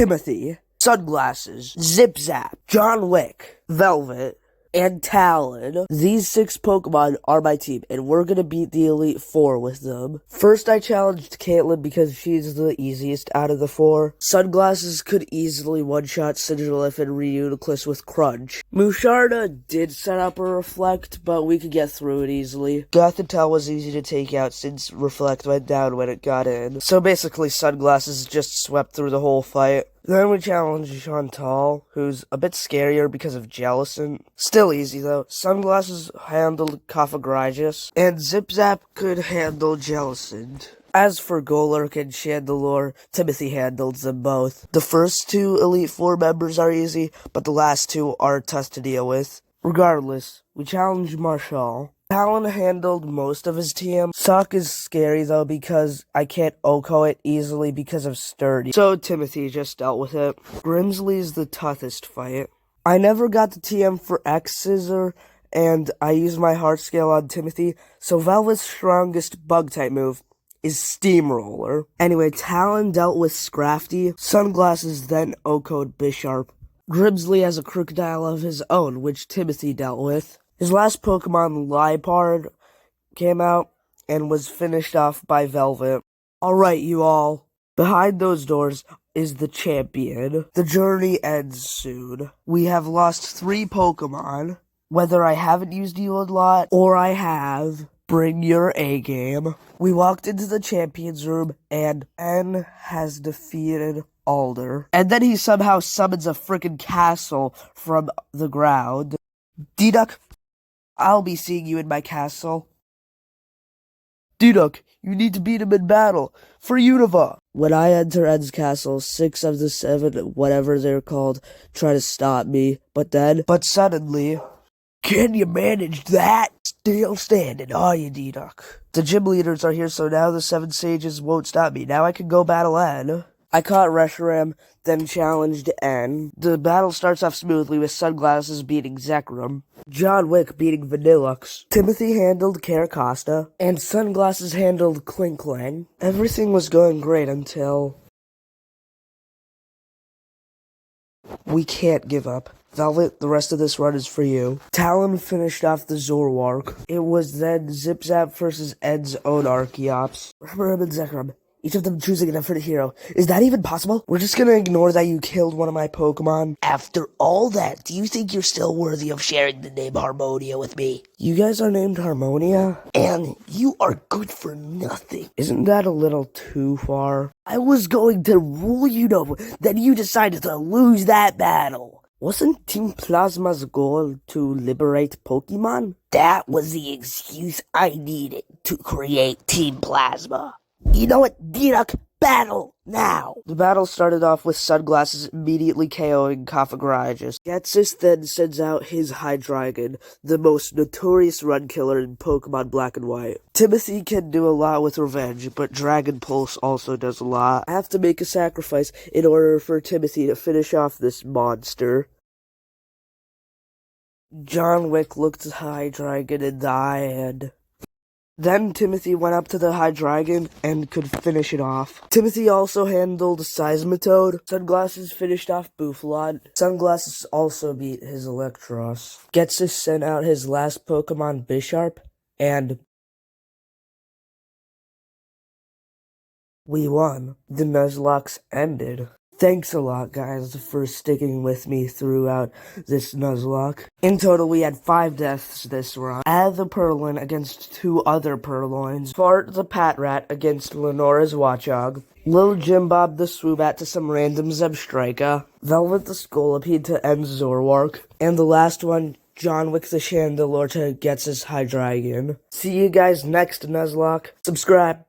Timothy, Sunglasses, Zip Zap, John Wick, Velvet, and Talon. These 6 Pokemon are my team, and we're gonna beat the Elite Four with them. First, I challenged Caitlyn because she's the easiest out of the 4. Sunglasses could easily one-shot Sigilif and Reuniclus with Crunch. Musharda did set up a Reflect, but we could get through it easily. Gothitelle was easy to take out since Reflect went down when it got in. So basically, Sunglasses just swept through the whole fight. Then we challenged Chantal, who's a bit scarier because of Jellicent. Still easy though. Sunglasses handled Cofagrigus, and Zip Zap could handle Jellicent. As for Golurk and Chandelure, Timothy handled them both. The first 2 Elite Four members are easy, but the last 2 are tough to deal with. Regardless, we challenged Marshall. Talon handled most of his TM. Sock is scary though because I can't OHKO it easily because of Sturdy. So Timothy just dealt with it. Grimsley's the toughest fight. I never got the TM for X-Scissor, and I used my heart scale on Timothy, so Velvet's strongest bug-type move is Steamroller. Anyway, Talon dealt with Scrafty. Sunglasses then OHKO'd Bisharp. Grimsley has a crocodile of his own, which Timothy dealt with. His last Pokemon, Liepard, came out and was finished off by Velvet. Alright, you all. Behind those doors is the champion. The journey ends soon. We have lost 3 Pokemon. Whether I haven't used you a lot, or I have, bring your A-game. We walked into the champion's room, and N has defeated Alder. And then he somehow summons a frickin' castle from the ground. Diduck, I'll be seeing you in my castle. Diduck, you need to beat him in battle. For Unova. When I enter Ed's castle, 6 of the 7, whatever they're called, try to stop me. But suddenly... Can you manage that? Still standing, are you, Diduck? The gym leaders are here, so now the 7 sages won't stop me. Now I can go battle N. I caught Reshiram, then challenged N. The battle starts off smoothly with Sunglasses beating Zekrom, John Wick beating Vanillux, Timothy handled Caracosta, and Sunglasses handled Klinklang. Everything was going great until... We can't give up. Velvet, the rest of this run is for you. Talon finished off the Zoroark. It was then Zip Zap versus Ed's own Archeops. Reshiram and Zekrom, each of them choosing an infinite hero. Is that even possible? We're just gonna ignore that you killed one of my Pokemon. After all that, do you think you're still worthy of sharing the name Harmonia with me? You guys are named Harmonia? And you are good for nothing. Isn't that a little too far? I was going to rule Unova, then you decided to lose that battle. Wasn't Team Plasma's goal to liberate Pokemon? That was the excuse I needed to create Team Plasma. You know what, Diduck? Battle now! The battle started off with Sunglasses immediately KOing Cofagrigus. Getsis then sends out his Hydreigon, the most notorious run killer in Pokemon Black and White. Timothy can do a lot with Revenge, but Dragon Pulse also does a lot. I have to make a sacrifice in order for Timothy to finish off this monster. John Wick looked at Hydreigon in the eye and... Then Timothy went up to the Hydreigon and could finish it off. Timothy also handled Seismitoad. Sunglasses finished off Bouffalant. Sunglasses also beat his Electros. Getsis sent out his last Pokemon Bisharp, and we won. The Nuzlocke ended. Thanks a lot, guys, for sticking with me throughout this Nuzlocke. In total, we had 5 deaths this run. Add the Purloin against 2 other Purloins. Fart the Patrat against Lenora's Watchog. Lil Jimbob the Swoobat to some random Zebstrika. Velvet the Scolipede to end Zoroark. And the last one, John Wick the Chandelure to Getsis Hydreigon. See you guys next Nuzlocke. Subscribe.